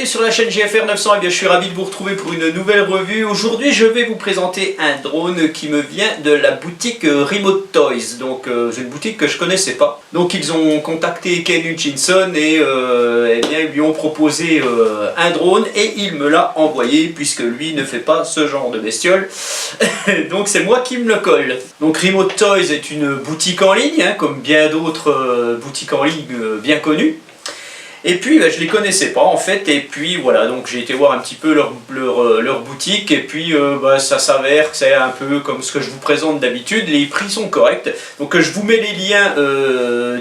bienvenue sur la chaîne GFR 900, et bien je suis ravi de vous retrouver pour une nouvelle revue. Aujourd'hui je vais vous présenter un drone qui me vient de la boutique Remote Toys. Donc c'est une boutique que je connaissais pas. Donc ils ont contacté Ken Hutchinson et eh bien, ils lui ont proposé un drone et il me l'a envoyé puisque lui ne fait pas ce genre de bestiole. Donc c'est moi qui me le colle. Donc Remote Toys est une boutique en ligne, hein, comme bien d'autres boutiques en ligne bien connues. Et puis je les connaissais pas en fait, et puis voilà, donc j'ai été voir un petit peu leur boutique, et puis ça s'avère que c'est un peu comme ce que je vous présente d'habitude, les prix sont corrects, donc je vous mets les liens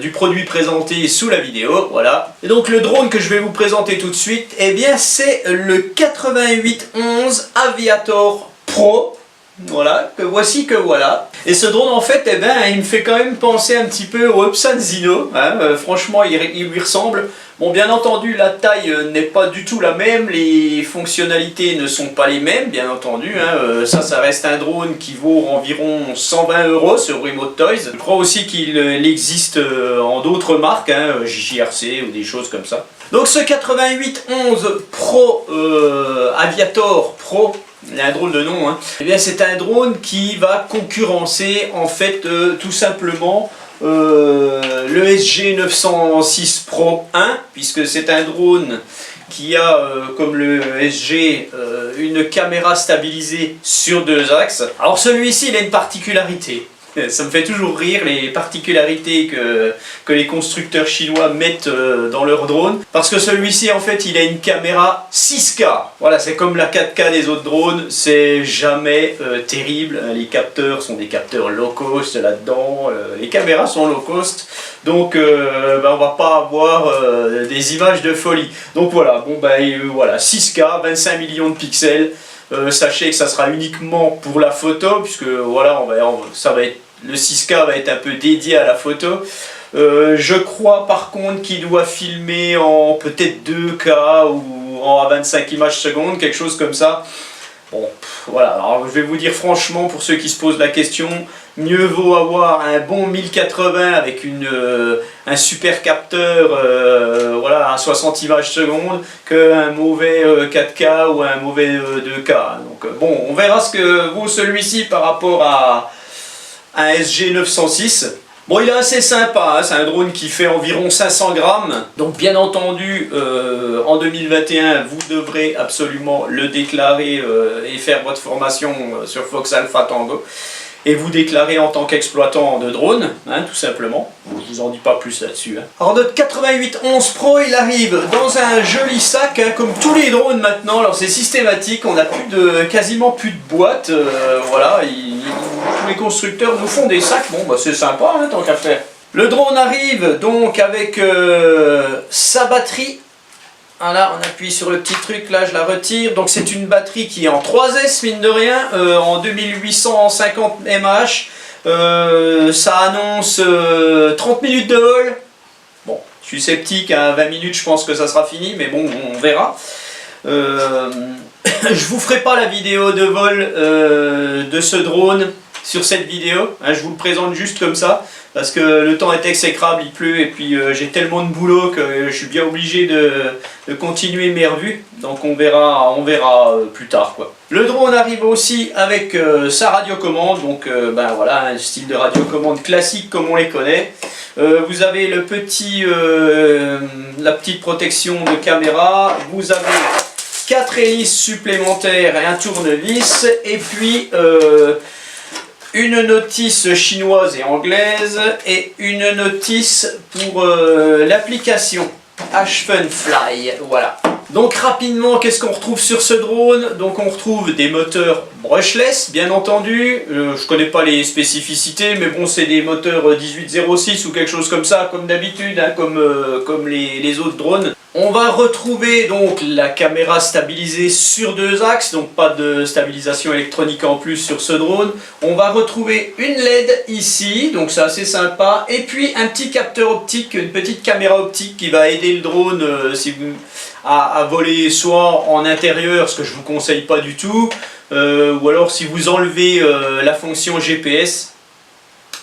du produit présenté sous la vidéo, voilà. Et donc le drone que je vais vous présenter tout de suite, eh bien c'est le 8811 Aviator Pro. Voilà, voici que voilà. Et ce drone en fait, eh ben, il me fait quand même penser un petit peu au Epson Zino, hein. Franchement il lui ressemble. Bon, bien entendu la taille n'est pas du tout la même, les fonctionnalités ne sont pas les mêmes bien entendu, hein. Ça reste un drone qui vaut environ 120 € sur Remote Toys. Je crois aussi qu'il existe en d'autres marques, hein, JJRC ou des choses comme ça. Donc ce 8811 Pro Aviator Pro, il a un drôle de nom, hein. Eh bien c'est un drone qui va concurrencer en fait tout simplement le SG906 Pro 1, puisque c'est un drone qui a, comme le SG, une caméra stabilisée sur deux axes. Alors celui-ci il a une particularité. Ça me fait toujours rire les particularités que les constructeurs chinois mettent dans leur drone. Parce que celui-ci en fait il a une caméra 6K. Voilà, c'est comme la 4K des autres drones, c'est jamais terrible. Les capteurs sont des capteurs low cost là-dedans, les caméras sont low cost. Donc on va pas avoir des images de folie. Donc voilà, bon voilà, 6K, 25 millions de pixels. Sachez que ça sera uniquement pour la photo, puisque voilà, le 6K va être un peu dédié à la photo. Je crois par contre qu'il doit filmer en peut-être 2K ou en 25 images secondes, quelque chose comme ça. Bon, voilà, alors je vais vous dire franchement, pour ceux qui se posent la question, mieux vaut avoir un bon 1080 avec un super capteur voilà, à 60 images secondes qu'un mauvais 4K ou un mauvais 2K. Donc bon, on verra ce que vaut celui-ci par rapport à un SG906. Bon, il est assez sympa, hein, c'est un drone qui fait environ 500 grammes. Donc bien entendu, en 2021, vous devrez absolument le déclarer et faire votre formation sur Fox Alpha Tango. Et vous déclarer en tant qu'exploitant de drone, hein, tout simplement. Je vous en dis pas plus là-dessus. Hein. Alors notre 8811 Pro, il arrive dans un joli sac, hein, comme tous les drones maintenant. Alors c'est systématique, on n'a quasiment plus de boîte. Voilà, tous les constructeurs nous font des sacs. Bon, bah, c'est sympa, hein, tant qu'à faire. Le drone arrive donc avec sa batterie. Voilà, on appuie sur le petit truc, là je la retire. Donc c'est une batterie qui est en 3S, mine de rien, en 2850 mAh. Ça annonce 30 minutes de vol. Bon, je suis sceptique, à 20 minutes je pense que ça sera fini, mais bon, on verra. Je vous ferai pas la vidéo de vol de ce drone sur cette vidéo, hein, je vous le présente juste comme ça. Parce que le temps est exécrable, il pleut, et puis j'ai tellement de boulot que je suis bien obligé de continuer mes revues. Donc on verra plus tard, quoi. Le drone arrive aussi avec sa radiocommande, donc voilà, un style de radiocommande classique comme on les connaît. Vous avez la petite protection de caméra, vous avez 4 hélices supplémentaires et un tournevis, et puis une notice chinoise et anglaise et une notice pour l'application H-Fun Fly. Voilà. Donc rapidement, qu'est-ce qu'on retrouve sur ce drone? Donc on retrouve des moteurs brushless, bien entendu. Je connais pas les spécificités, mais bon, c'est des moteurs 1806 ou quelque chose comme ça, comme d'habitude, hein, comme les autres drones. On va retrouver donc la caméra stabilisée sur deux axes, donc pas de stabilisation électronique en plus sur ce drone. On va retrouver une LED ici, donc c'est assez sympa. Et puis un petit capteur optique, une petite caméra optique qui va aider le drone à voler soit en intérieur, ce que je ne vous conseille pas du tout, ou alors si vous enlevez la fonction GPS.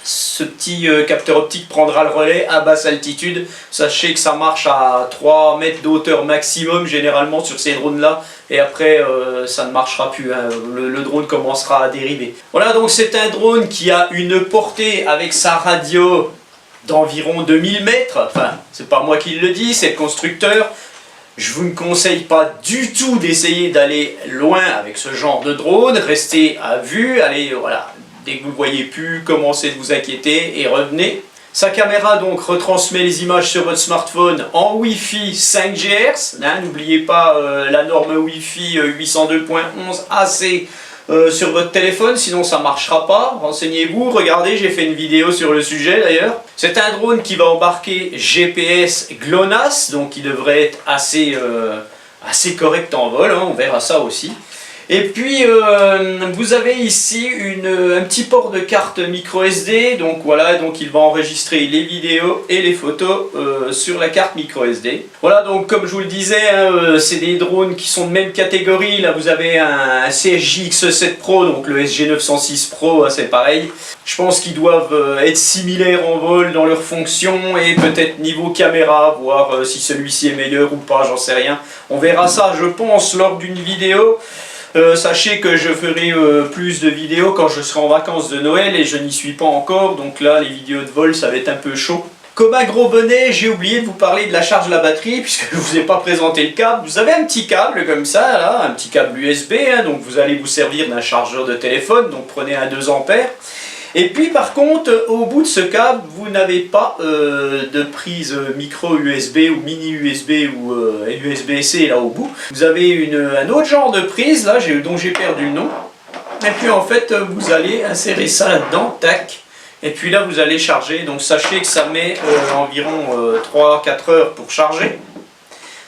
ce petit capteur optique prendra le relais à basse altitude. Sachez que ça marche à 3 mètres de hauteur maximum généralement sur ces drones là, et après ça ne marchera plus, hein. Le drone commencera à dériver. Voilà, donc c'est un drone qui a une portée avec sa radio d'environ 2000 mètres, enfin c'est pas moi qui le dis, c'est le constructeur. Je vous ne conseille pas du tout d'essayer d'aller loin avec ce genre de drone, restez à vue, allez voilà. Dès que vous ne voyez plus, commencez de vous inquiéter et revenez. Sa caméra donc retransmet les images sur votre smartphone en Wi-Fi 5 GHz. Hein, n'oubliez pas la norme Wi-Fi 802.11 AC sur votre téléphone, sinon ça ne marchera pas. Renseignez-vous, regardez, j'ai fait une vidéo sur le sujet d'ailleurs. C'est un drone qui va embarquer GPS GLONASS, donc il devrait être assez correct en vol, hein, on verra ça aussi. Et puis vous avez ici un petit port de carte micro SD, donc voilà, donc il va enregistrer les vidéos et les photos sur la carte micro SD. Voilà, donc comme je vous le disais, hein, c'est des drones qui sont de même catégorie. Là vous avez un CSJ X7 Pro, donc le SG906 Pro, hein, c'est pareil. Je pense qu'ils doivent être similaires en vol dans leurs fonctions et peut-être niveau caméra, voir si celui-ci est meilleur ou pas, j'en sais rien. On verra ça, je pense, lors d'une vidéo. Sachez que je ferai plus de vidéos quand je serai en vacances de Noël et je n'y suis pas encore, donc là les vidéos de vol ça va être un peu chaud. Comme un gros bonnet, j'ai oublié de vous parler de la charge de la batterie puisque je ne vous ai pas présenté le câble. Vous avez un petit câble comme ça, là, un petit câble USB, hein, donc vous allez vous servir d'un chargeur de téléphone, donc prenez un 2 ampères. Et puis par contre, au bout de ce câble, vous n'avez pas de prise micro USB ou mini USB ou USB-C là au bout. Vous avez un autre genre de prise là dont j'ai perdu le nom. Et puis en fait, vous allez insérer ça là-dedans, tac. Et puis là, vous allez charger. Donc sachez que ça met environ 3-4 heures pour charger.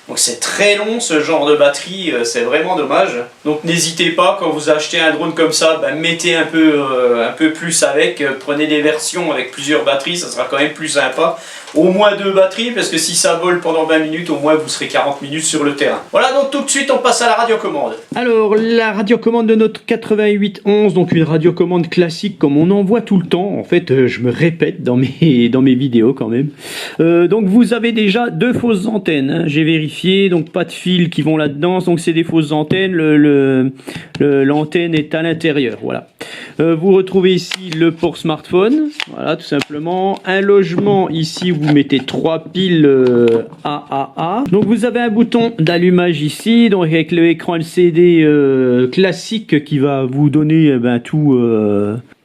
Donc c'est très long ce genre de batterie, c'est vraiment dommage. Donc n'hésitez pas, quand vous achetez un drone comme ça, mettez un peu plus avec, prenez des versions avec plusieurs batteries, ça sera quand même plus sympa. Au moins 2 batteries, parce que si ça vole pendant 20 minutes, au moins vous serez 40 minutes sur le terrain. Voilà, donc tout de suite on passe à la radiocommande. Alors la radiocommande de notre 8811, donc une radiocommande classique comme on en voit tout le temps. En fait je me répète dans mes vidéos quand même. Donc vous avez déjà 2 fausses antennes, hein. J'ai vérifié, donc pas de fils qui vont là-dedans, donc c'est des fausses antennes, l'antenne est à l'intérieur, voilà. Vous retrouvez ici le port smartphone, voilà tout simplement, un logement ici, vous mettez 3 piles AAA. Donc vous avez un bouton d'allumage ici, donc avec l'écran LCD classique qui va vous donner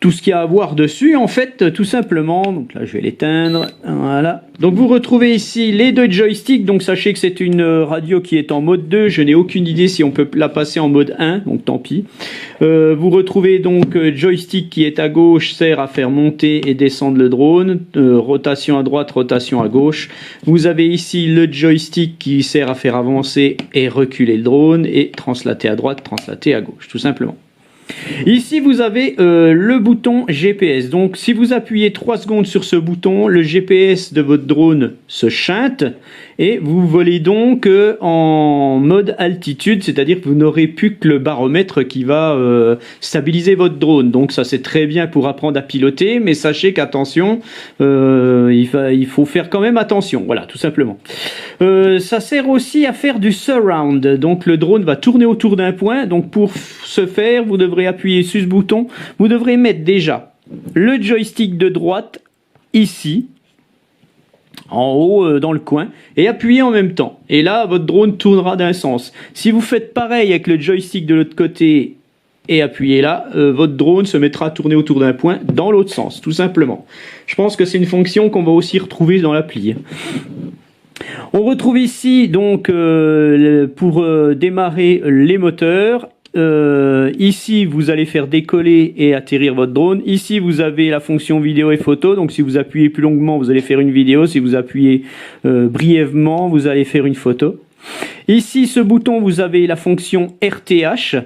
tout ce qu'il y a à voir dessus en fait, tout simplement. Donc là je vais l'éteindre, voilà. Donc vous retrouvez ici les 2 joysticks, donc sachez que c'est une radio qui est en mode 2, je n'ai aucune idée si on peut la passer en mode 1, donc tant pis. Vous retrouvez donc joystick qui est à gauche, sert à faire monter et descendre le drone, rotation à droite, rotation à gauche. Vous avez ici le joystick qui sert à faire avancer et reculer le drone, et translater à droite, translater à gauche, tout simplement. Ici vous avez le bouton GPS, donc si vous appuyez 3 secondes sur ce bouton, le GPS de votre drone se chinte et vous volez donc en mode altitude, c'est-à-dire que vous n'aurez plus que le baromètre qui va stabiliser votre drone. Donc ça c'est très bien pour apprendre à piloter, mais sachez qu'attention, il faut faire quand même attention, voilà tout simplement. Ça sert aussi à faire du surround, donc le drone va tourner autour d'un point, donc pour ce faire vous devrez appuyer sur ce bouton, vous devrez mettre déjà le joystick de droite ici, en haut dans le coin, et appuyer en même temps, et là votre drone tournera d'un sens. Si vous faites pareil avec le joystick de l'autre côté et appuyez là, votre drone se mettra à tourner autour d'un point dans l'autre sens, tout simplement. Je pense que c'est une fonction qu'on va aussi retrouver dans l'appli. On retrouve ici donc pour démarrer les moteurs. Ici vous allez faire décoller et atterrir votre drone. Ici vous avez la fonction vidéo et photo, donc si vous appuyez plus longuement vous allez faire une vidéo, si vous appuyez brièvement vous allez faire une photo. Ici ce bouton vous avez la fonction RTH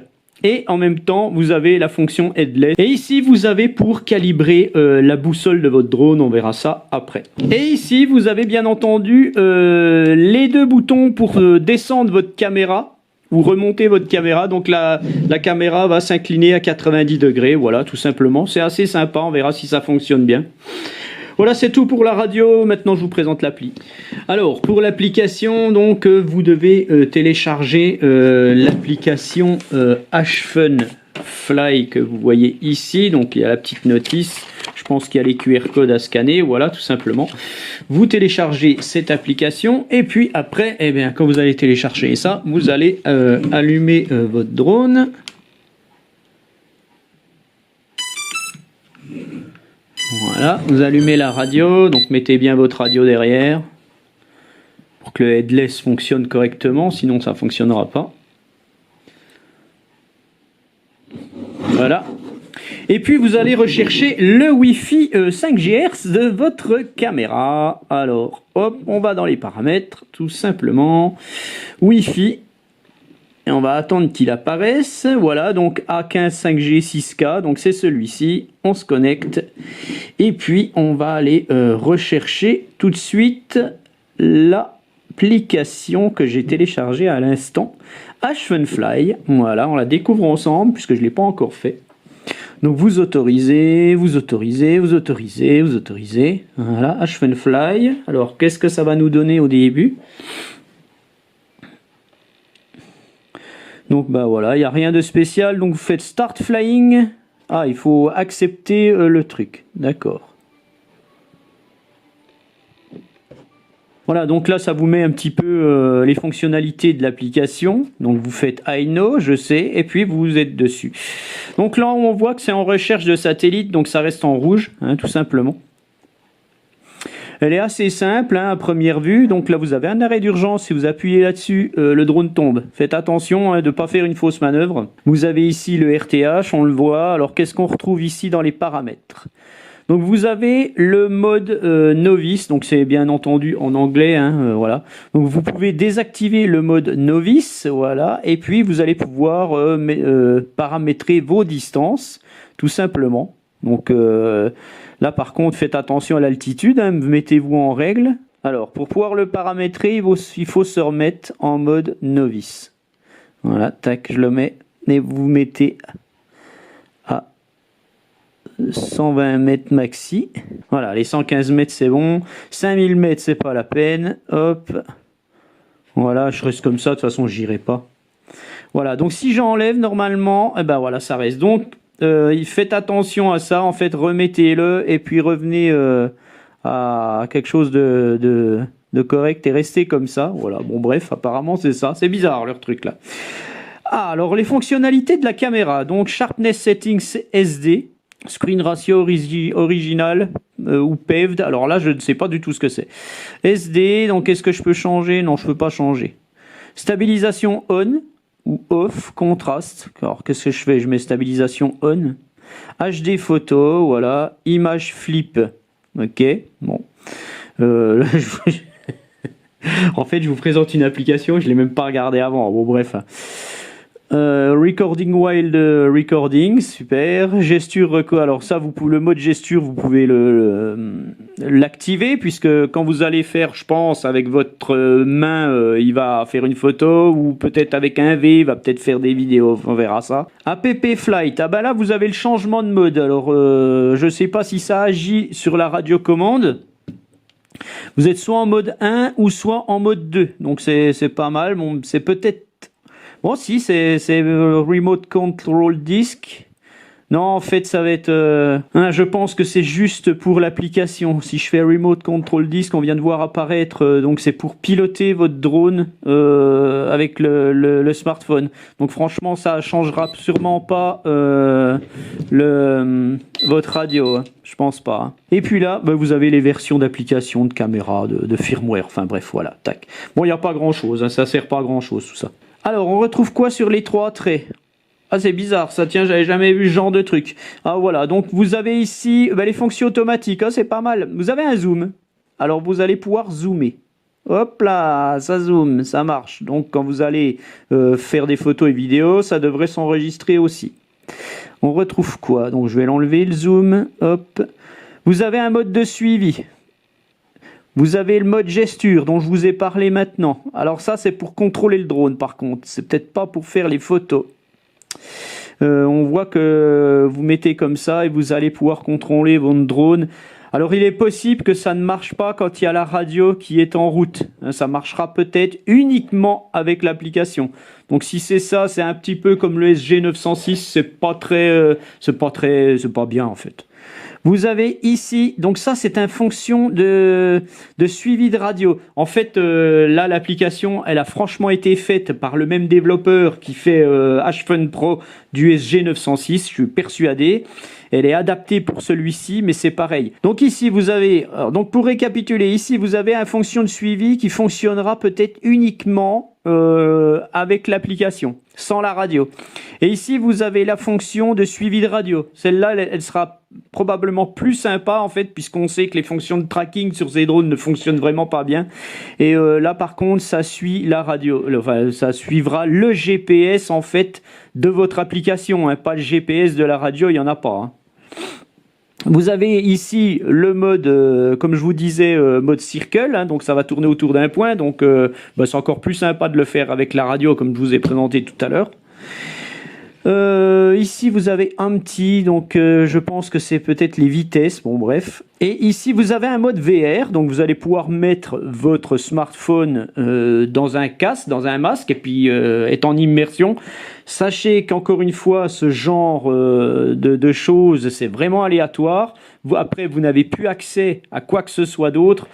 et en même temps vous avez la fonction headlet, et ici vous avez pour calibrer la boussole de votre drone, on verra ça après. Et ici vous avez bien entendu les 2 boutons pour descendre votre caméra. vous remontez votre caméra, donc la caméra va s'incliner à 90 degrés, voilà, tout simplement. C'est assez sympa, on verra si ça fonctionne bien. Voilà, c'est tout pour la radio. Maintenant, je vous présente l'appli. Alors, pour l'application, donc, vous devez télécharger l'application HFun Fly que vous voyez ici. Donc, il y a la petite notice. Je pense qu'il y a les QR codes à scanner. Voilà, tout simplement. Vous téléchargez cette application. Et puis, après, eh bien, quand vous allez télécharger ça, vous allez allumer votre drone. Voilà, vous allumez la radio, donc mettez bien votre radio derrière pour que le headless fonctionne correctement, sinon ça ne fonctionnera pas. Voilà. Et puis vous allez rechercher le Wi-Fi 5 GHz de votre caméra. Alors, hop, on va dans les paramètres, tout simplement. Wi-Fi. Et on va attendre qu'il apparaisse. Voilà, donc A15 5G 6K, donc c'est celui-ci. On se connecte. Et puis, on va aller rechercher tout de suite l'application que j'ai téléchargée à l'instant. HFunFly. Voilà, on la découvre ensemble puisque je ne l'ai pas encore fait. Donc, vous autorisez, vous autorisez, vous autorisez, vous autorisez. Voilà, HFunFly. Alors, qu'est-ce que ça va nous donner au début ? Donc bah voilà, il n'y a rien de spécial. Donc vous faites Start Flying. Ah, il faut accepter le truc. D'accord. Voilà, donc là ça vous met un petit peu les fonctionnalités de l'application. Donc vous faites I know, je sais, et puis vous êtes dessus. Donc là on voit que c'est en recherche de satellite, donc ça reste en rouge, hein, tout simplement. Elle est assez simple hein, à première vue. Donc là, vous avez un arrêt d'urgence. Si vous appuyez là-dessus, le drone tombe. Faites attention hein, de ne pas faire une fausse manœuvre. Vous avez ici le RTH, on le voit. Alors, qu'est-ce qu'on retrouve ici dans les paramètres ? Donc, vous avez le mode novice. Donc, c'est bien entendu en anglais. Hein, voilà. Donc, vous pouvez désactiver le mode novice. Voilà. Et puis, vous allez pouvoir paramétrer vos distances, tout simplement. Donc, là, par contre, faites attention à l'altitude, hein, mettez-vous en règle. Alors, pour pouvoir le paramétrer, il faut se remettre en mode novice. Voilà, tac, je le mets. Et vous mettez à 120 mètres maxi. Voilà, les 115 mètres, c'est bon. 5000 mètres, c'est pas la peine. Hop. Voilà, je reste comme ça. De toute façon, j'irai pas. Voilà, donc si j'enlève, normalement, eh ben voilà, ça reste. Donc, faites attention à ça, en fait, remettez-le et puis revenez à quelque chose de correct et restez comme ça. Voilà, bon bref, apparemment c'est ça. C'est bizarre leur truc là. Ah, alors les fonctionnalités de la caméra. Donc Sharpness Settings SD, Screen Ratio Original ou Paved. Alors là, je ne sais pas du tout ce que c'est. SD, donc est-ce que je peux changer? Non, je ne peux pas changer. Stabilisation On ou off, contraste. Alors qu'est-ce que je fais? Je mets stabilisation on. HD photo, voilà. Image flip. Ok, bon. Là, en fait, je vous présente une application, je ne l'ai même pas regardée avant. Bon, bref. Recording while recording, super. Gesture record. Alors ça, le mode gesture, vous pouvez l'activer puisque quand vous allez faire, je pense, avec votre main, il va faire une photo ou peut-être avec un V, il va peut-être faire des vidéos. On verra ça. App Flight. Ah bah là, vous avez le changement de mode. Alors, je sais pas si ça agit sur la radiocommande. Vous êtes soit en mode 1 ou soit en mode 2. Donc c'est pas mal. Bon, c'est peut-être. Bon, si, c'est Remote Control Disk. Non, en fait, ça va être... je pense que c'est juste pour l'application. Si je fais Remote Control Disk, on vient de voir apparaître... donc, c'est pour piloter votre drone avec le smartphone. Donc, franchement, ça ne changera sûrement pas votre radio. Hein. Je pense pas. Hein. Et puis là, vous avez les versions d'application, de caméra, de firmware. Enfin, bref, voilà. Tac. Bon, il n'y a pas grand-chose. Hein, ça ne sert pas à grand-chose, tout ça. Alors, on retrouve quoi sur les 3 traits? Ah, c'est bizarre, ça, tiens, j'avais jamais vu ce genre de truc. Ah, voilà, donc vous avez ici les fonctions automatiques, c'est pas mal. Vous avez un zoom, alors vous allez pouvoir zoomer. Hop là, ça zoome, ça marche. Donc, quand vous allez faire des photos et vidéos, ça devrait s'enregistrer aussi. On retrouve quoi? Donc, je vais l'enlever, le zoom, hop. Vous avez un mode de suivi. Vous avez le mode gesture dont je vous ai parlé maintenant. Alors ça, c'est pour contrôler le drone par contre. C'est peut-être pas pour faire les photos. On voit que vous mettez comme ça et vous allez pouvoir contrôler votre drone. Alors il est possible que ça ne marche pas quand il y a la radio qui est en route. Ça marchera peut-être uniquement avec l'application. Donc si c'est ça, c'est un petit peu comme le SG906, c'est pas bien en fait. Vous avez ici, donc ça c'est une fonction de suivi de radio. En fait, là l'application, elle a franchement été faite par le même développeur qui fait HFun Pro du SG906, je suis persuadé. Elle est adaptée pour celui-ci, mais c'est pareil. Donc ici vous avez, donc pour récapituler, ici vous avez une fonction de suivi qui fonctionnera peut-être uniquement avec l'application, sans la radio. Et ici vous avez la fonction de suivi de radio. Celle-là, elle sera probablement plus sympa en fait, puisqu'on sait que les fonctions de tracking sur ces drones ne fonctionnent vraiment pas bien. Et là par contre, ça suit la radio, enfin ça suivra le GPS en fait de votre application, hein, pas le GPS de la radio, il y en a pas. Hein. Vous avez ici le mode, comme je vous disais, mode circle, hein, donc ça va tourner autour d'un point, donc c'est encore plus sympa de le faire avec la radio comme je vous ai présenté tout à l'heure. Ici vous avez un petit, donc je pense que c'est peut-être les vitesses, bon bref. Et ici vous avez un mode VR, donc vous allez pouvoir mettre votre smartphone dans un casque, dans un masque, et puis être en immersion. Sachez qu'encore une fois, ce genre de choses, c'est vraiment aléatoire. Après, vous n'avez plus accès à quoi que ce soit d'autre.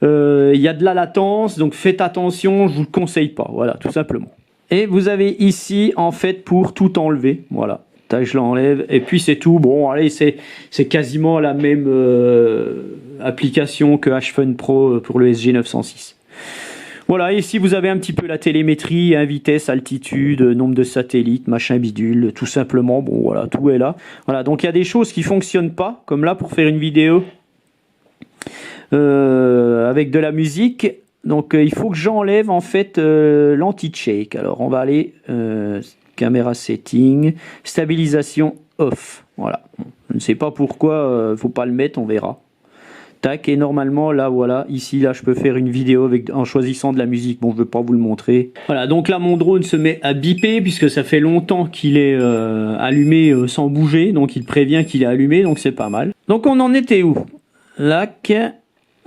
Il y a de la latence, donc faites attention, je vous le conseille pas, voilà, tout simplement. Et vous avez ici, en fait, pour tout enlever, voilà. Tac, je l'enlève, et puis c'est tout. Bon, allez, c'est quasiment la même application que HFun Pro pour le SG906. Voilà, ici vous avez un petit peu la télémétrie, hein, vitesse, altitude, nombre de satellites, machin bidule, tout simplement. Bon, voilà, tout est là. Voilà, donc il y a des choses qui fonctionnent pas, comme là pour faire une vidéo avec de la musique. Donc il faut que j'enlève en fait l'anti-shake. Alors on va aller caméra setting, stabilisation off. Voilà. Je ne sais pas pourquoi, faut pas le mettre, on verra. Tac, et normalement là voilà, ici là je peux faire une vidéo en choisissant de la musique. Bon, je ne veux pas vous le montrer. Voilà, donc là mon drone se met à biper puisque ça fait longtemps qu'il est allumé sans bouger. Donc il prévient qu'il est allumé, donc c'est pas mal. Donc on en était où? Là,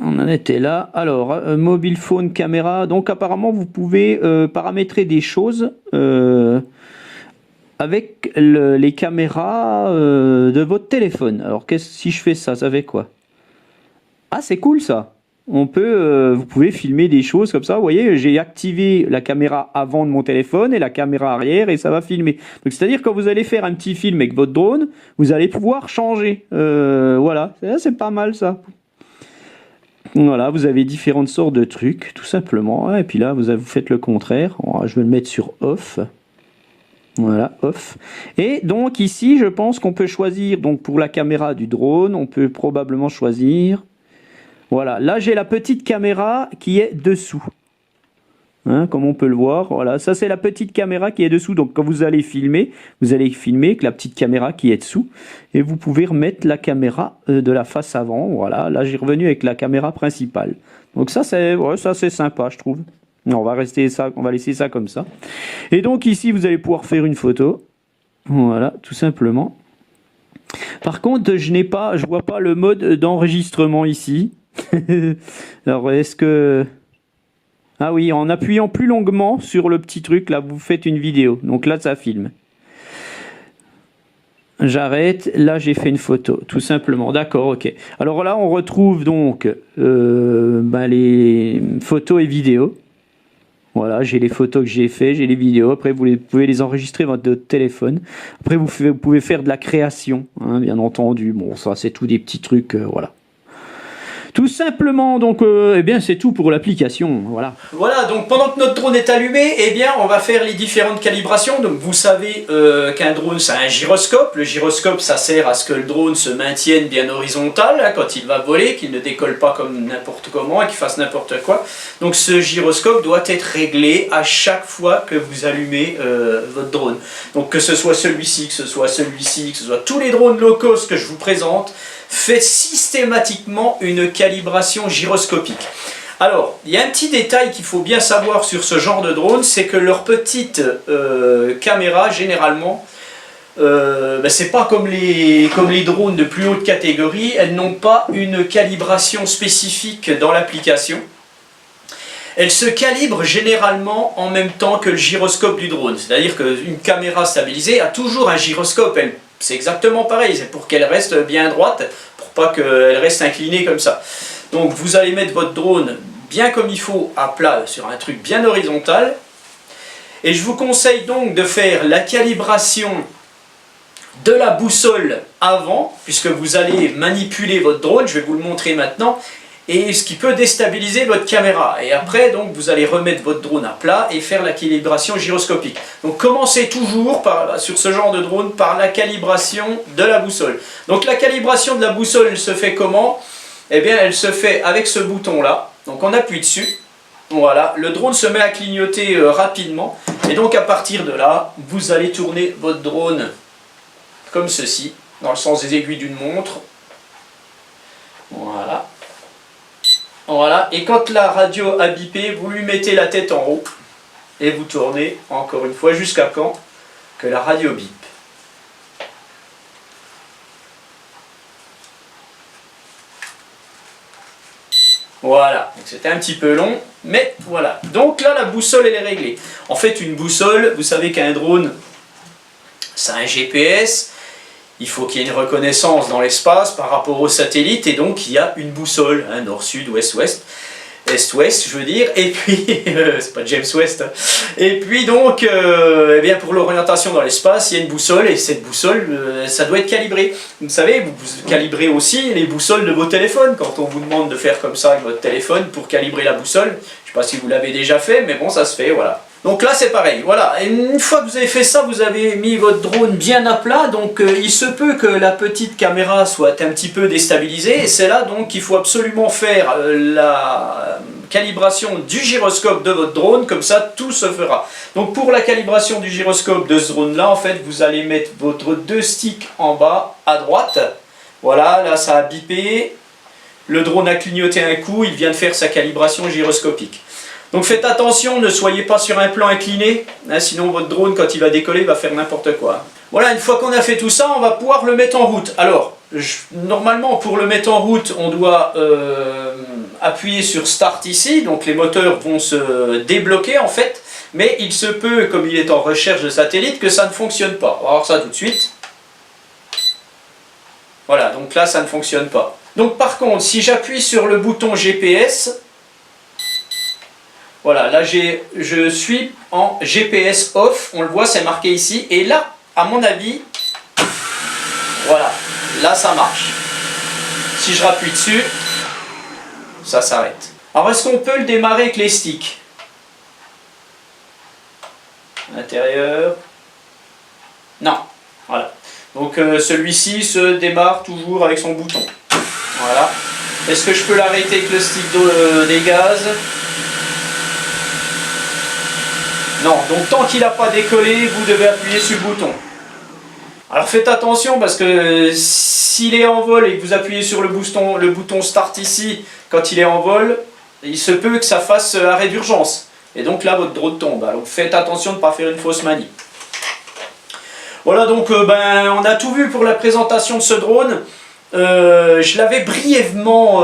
on en était là. Alors, mobile phone, caméra. Donc apparemment vous pouvez paramétrer des choses avec les caméras de votre téléphone. Alors si je fais ça, ça fait quoi? Ah, c'est cool ça. On peut, vous pouvez filmer des choses comme ça. Vous voyez, j'ai activé la caméra avant de mon téléphone et la caméra arrière et ça va filmer. Donc c'est-à-dire quand vous allez faire un petit film avec votre drone, vous allez pouvoir changer. Voilà, c'est pas mal ça. Voilà, vous avez différentes sortes de trucs, tout simplement. Et puis là, vous faites le contraire. Je vais le mettre sur off. Voilà, off. Et donc ici, je pense qu'on peut choisir, donc pour la caméra du drone, on peut probablement choisir... Voilà, là j'ai la petite caméra qui est dessous. Hein, comme on peut le voir, voilà, ça c'est la petite caméra qui est dessous. Donc quand vous allez filmer avec la petite caméra qui est dessous. Et vous pouvez remettre la caméra de la face avant. Voilà, là j'ai revenu avec la caméra principale. Donc ça c'est sympa, je trouve. On va laisser ça comme ça. Et donc ici vous allez pouvoir faire une photo. Voilà, tout simplement. Par contre, je vois pas le mode d'enregistrement ici. Alors est-ce que... Ah oui, en appuyant plus longuement sur le petit truc, là vous faites une vidéo. Donc là ça filme. J'arrête, là j'ai fait une photo, tout simplement. D'accord, ok. Alors là on retrouve donc les photos et vidéos. Voilà, j'ai les photos que j'ai fait, j'ai les vidéos. Après vous pouvez les enregistrer dans votre téléphone. Après vous pouvez faire de la création, hein, bien entendu. Bon, ça c'est tout des petits trucs, voilà. Tout simplement, donc, eh bien, c'est tout pour l'application, voilà. Voilà, donc pendant que notre drone est allumé, eh bien, on va faire les différentes calibrations. Donc, vous savez qu'un drone, c'est un gyroscope. Le gyroscope, ça sert à ce que le drone se maintienne bien horizontal hein, quand il va voler, qu'il ne décolle pas comme n'importe comment et qu'il fasse n'importe quoi. Donc, ce gyroscope doit être réglé à chaque fois que vous allumez votre drone. Donc, que ce soit celui-ci, que ce soit celui-ci, que ce soit tous les drones low cost que je vous présente, faites systématiquement une calibration gyroscopique. Alors, il y a un petit détail qu'il faut bien savoir sur ce genre de drone, c'est que leurs petites caméras, généralement, c'est pas comme les drones de plus haute catégorie, elles n'ont pas une calibration spécifique dans l'application. Elles se calibrent généralement en même temps que le gyroscope du drone. C'est-à-dire qu'une caméra stabilisée a toujours un gyroscope. C'est exactement pareil, c'est pour qu'elle reste bien droite, pour pas qu'elle reste inclinée comme ça. Donc vous allez mettre votre drone bien comme il faut à plat sur un truc bien horizontal. Et je vous conseille donc de faire la calibration de la boussole avant, puisque vous allez manipuler votre drone, je vais vous le montrer maintenant, et ce qui peut déstabiliser votre caméra. Et après, donc, vous allez remettre votre drone à plat et faire la calibration gyroscopique. Donc commencez toujours sur ce genre de drone par la calibration de la boussole. Donc la calibration de la boussole, elle se fait comment? Eh bien, elle se fait avec ce bouton-là. Donc on appuie dessus. Voilà, le drone se met à clignoter rapidement. Et donc à partir de là, vous allez tourner votre drone comme ceci, dans le sens des aiguilles d'une montre. Voilà. Voilà, et quand la radio a bipé, vous lui mettez la tête en haut et vous tournez encore une fois jusqu'à quand que la radio bip. Voilà, c'était un petit peu long, mais voilà. Donc là, la boussole, elle est réglée. En fait, une boussole, vous savez qu'un drone, c'est un GPS. Il faut qu'il y ait une reconnaissance dans l'espace par rapport au satellite, et donc il y a une boussole, hein, nord-sud, ouest-ouest, est-ouest je veux dire, et puis, c'est pas James West, hein. Et puis donc, eh bien pour l'orientation dans l'espace, il y a une boussole, et cette boussole, ça doit être calibré. Vous savez, vous calibrez aussi les boussoles de vos téléphones, quand on vous demande de faire comme ça avec votre téléphone pour calibrer la boussole. Je sais pas si vous l'avez déjà fait, mais bon, ça se fait, voilà. Donc là c'est pareil, voilà, et une fois que vous avez fait ça, vous avez mis votre drone bien à plat, donc il se peut que la petite caméra soit un petit peu déstabilisée, et c'est là donc qu'il faut absolument faire la calibration du gyroscope de votre drone, comme ça tout se fera. Donc pour la calibration du gyroscope de ce drone là, en fait vous allez mettre votre deux sticks en bas à droite, voilà, là ça a bipé, le drone a clignoté un coup, il vient de faire sa calibration gyroscopique. Donc faites attention, ne soyez pas sur un plan incliné, hein, sinon votre drone quand il va décoller va faire n'importe quoi. Voilà, une fois qu'on a fait tout ça, on va pouvoir le mettre en route. Alors, normalement pour le mettre en route, on doit appuyer sur Start ici, donc les moteurs vont se débloquer en fait, mais il se peut, comme il est en recherche de satellite, que ça ne fonctionne pas. On va voir ça tout de suite. Voilà, donc là ça ne fonctionne pas. Donc par contre, si j'appuie sur le bouton GPS, voilà, là je suis en GPS off, on le voit, c'est marqué ici, et là, à mon avis, voilà, là ça marche. Si je rappuie dessus, ça s'arrête. Alors est-ce qu'on peut le démarrer avec les sticks? Intérieur. Non, voilà. Donc celui-ci se démarre toujours avec son bouton. Voilà. Est-ce que je peux l'arrêter avec le stick des gaz? Non, donc tant qu'il n'a pas décollé, vous devez appuyer sur le bouton. Alors faites attention parce que s'il est en vol et que vous appuyez sur le bouton Start ici, quand il est en vol, il se peut que ça fasse arrêt d'urgence. Et donc là, votre drone tombe. Alors faites attention de ne pas faire une fausse manie. Voilà, donc on a tout vu pour la présentation de ce drone. Je l'avais brièvement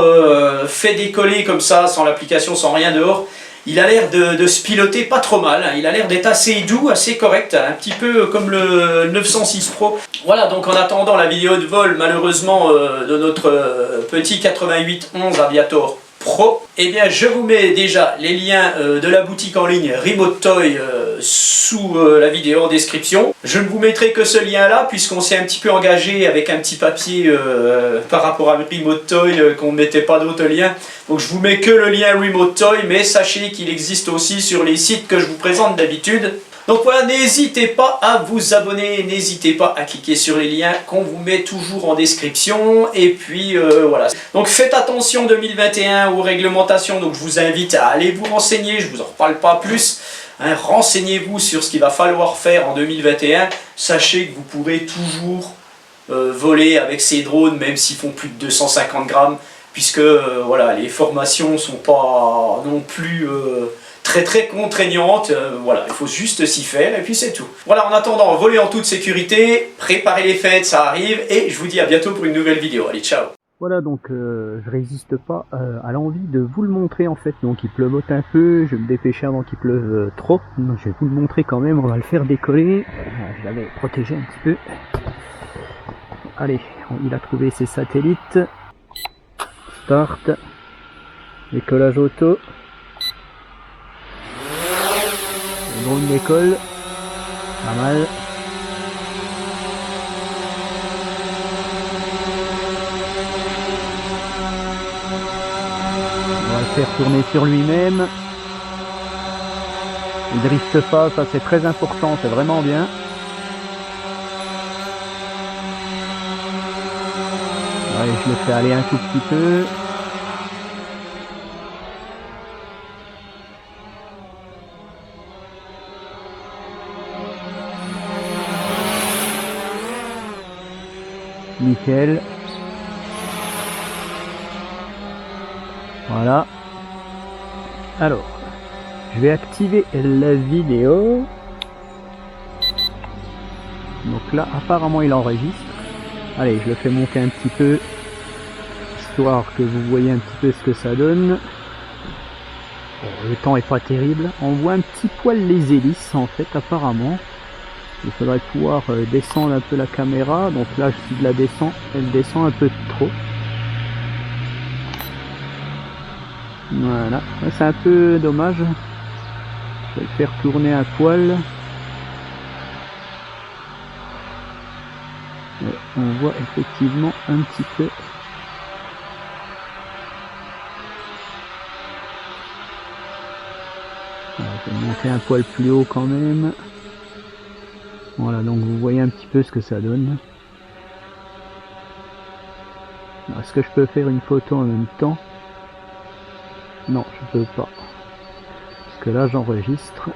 fait décoller comme ça, sans l'application, sans rien dehors. Il a l'air de se piloter pas trop mal, hein. Il a l'air d'être assez doux, assez correct, hein. Un petit peu comme le 906 Pro. Voilà, donc en attendant la vidéo de vol, malheureusement, de notre petit 8811 Aviator Pro, eh bien je vous mets déjà les liens de la boutique en ligne Remote Toy sous la vidéo en description. Je ne vous mettrai que ce lien là puisqu'on s'est un petit peu engagé avec un petit papier par rapport à Remote Toy qu'on ne mettait pas d'autres liens. Donc je vous mets que le lien Remote Toy, mais sachez qu'il existe aussi sur les sites que je vous présente d'habitude. Donc voilà, n'hésitez pas à vous abonner, n'hésitez pas à cliquer sur les liens qu'on vous met toujours en description. Et puis voilà. Donc faites attention 2021 aux réglementations, donc je vous invite à aller vous renseigner, je ne vous en reparle pas plus. Hein, renseignez-vous sur ce qu'il va falloir faire en 2021. Sachez que vous pourrez toujours voler avec ces drones, même s'ils font plus de 250 grammes. puisque voilà, les formations sont pas non plus très contraignantes, voilà, il faut juste s'y faire et puis c'est tout. Voilà, en attendant, volez en toute sécurité, préparez les fêtes, ça arrive, et je vous dis à bientôt pour une nouvelle vidéo. Allez, ciao! Voilà, donc je résiste pas à l'envie de vous le montrer en fait. Donc il pleuvote un peu, je vais me dépêcher avant qu'il pleuve trop. Donc je vais vous le montrer quand même, on va le faire décoller. Je l'avais protégé un petit peu. Allez, il a trouvé ses satellites. Start. Décollage auto. Le drone décolle. Pas mal. On va le faire tourner sur lui-même. Il drifte pas, ça c'est très important, c'est vraiment bien. Allez, je le fais aller un tout petit peu. Nickel. Voilà. Alors, je vais activer la vidéo. Donc là, apparemment, il enregistre. Allez, je le fais monter un petit peu, histoire que vous voyez un petit peu ce que ça donne. Bon, le temps est pas terrible. On voit un petit poil les hélices, en fait, apparemment. Il faudrait pouvoir descendre un peu la caméra. Donc là, si je la descends, elle descend un peu trop. Voilà, c'est un peu dommage. Je vais le faire tourner un poil. Et on voit effectivement un petit peu. Voilà, je vais monter un poil plus haut quand même. Voilà, donc vous voyez un petit peu ce que ça donne. Est-ce que je peux faire une photo en même temps? Non, je peux pas. Parce que là, j'enregistre.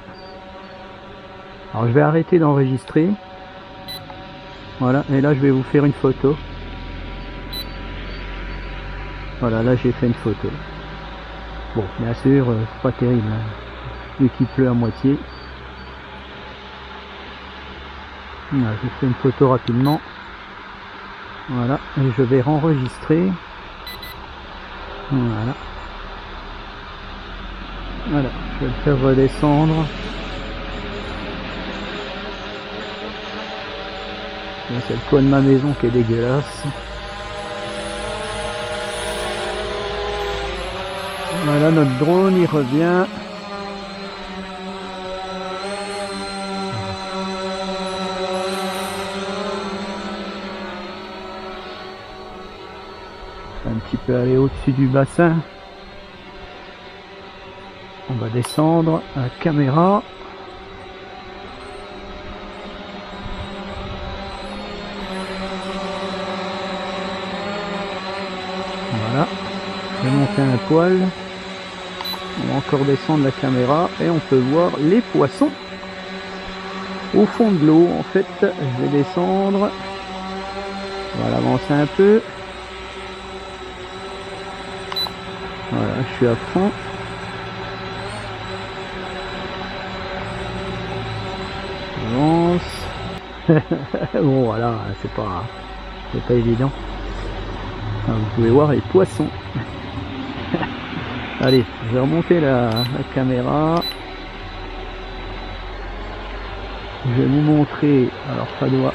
Alors, je vais arrêter d'enregistrer. Voilà, et là, je vais vous faire une photo. Voilà, là, j'ai fait une photo. Bon, bien sûr, c'est pas terrible, hein, vu qu'il pleut à moitié. Voilà, je fais une photo rapidement. Voilà, et je vais enregistrer. Voilà. Voilà, je vais le faire redescendre. C'est le coin de ma maison qui est dégueulasse. Voilà, notre drone, il revient. Un petit peu aller au-dessus du bassin. On va descendre à la caméra. Voilà. Je vais monter un poil. On va encore descendre la caméra et on peut voir les poissons au fond de l'eau. En fait, je vais descendre. On va l'avancer un peu. Voilà, je suis à fond. Bon voilà, c'est pas évident. Enfin, vous pouvez voir les poissons. Allez, je vais remonter la caméra. Je vais vous montrer. Alors ça doit.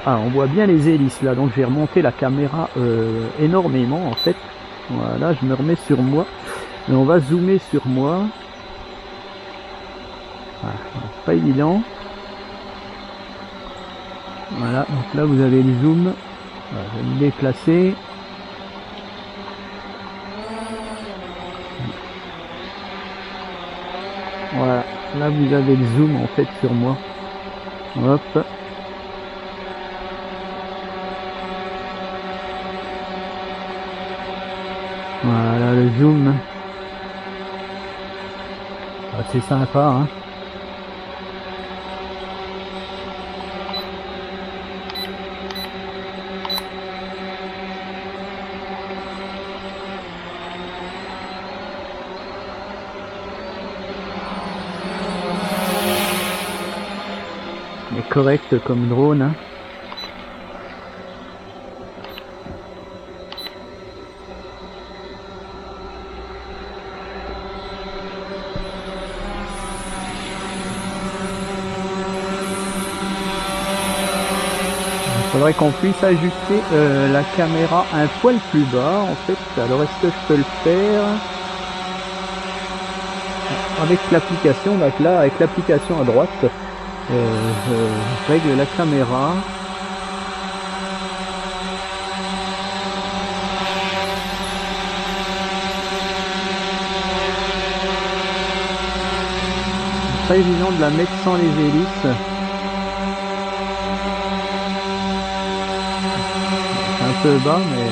Ah, on voit bien les hélices là, donc je vais remonter la caméra énormément en fait. Voilà, je me remets sur moi. Et on va zoomer sur moi. Ah, pas évident. Voilà, donc là vous avez le zoom. Voilà, je vais me déplacer. Voilà, là vous avez le zoom en fait sur moi. Hop. Voilà le zoom. Ah, c'est sympa, hein. correct comme drone. Hein. Il faudrait qu'on puisse ajuster la caméra un poil plus bas en fait. Alors est-ce que je peux le faire avec l'application? Donc là, avec l'application à droite, je règle la caméra. C'est pas évident de la mettre sans les hélices. Un peu bas, mais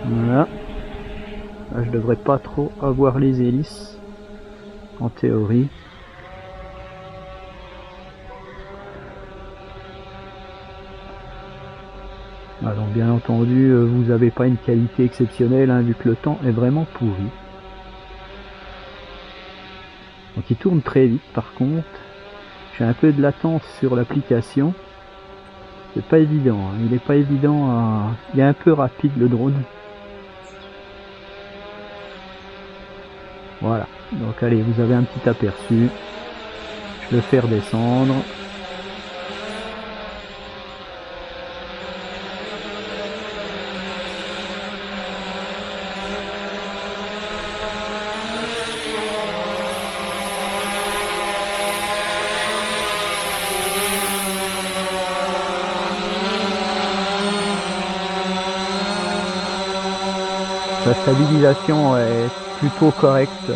voilà. Là, je devrais pas trop avoir les hélices en théorie. Alors bien entendu, vous n'avez pas une qualité exceptionnelle hein, vu que le temps est vraiment pourri. Donc il tourne très vite par contre. J'ai un peu de latence sur l'application. C'est pas évident, hein. Il est pas évident à... Il est un peu rapide le drone. Voilà, donc allez, vous avez un petit aperçu. Je vais le faire descendre. La stabilisation est plutôt correcte.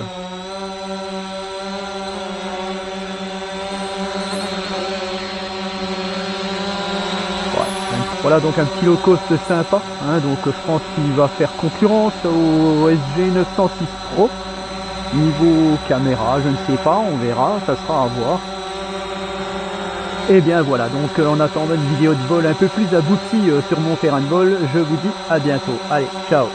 Voilà donc un petit low cost sympa, hein, donc je pense qu'il va faire concurrence au SG906 Pro. Niveau caméra, je ne sais pas, on verra, ça sera à voir. Et bien voilà, donc en attendant une vidéo de vol un peu plus aboutie sur mon terrain de vol, je vous dis à bientôt. Allez, ciao!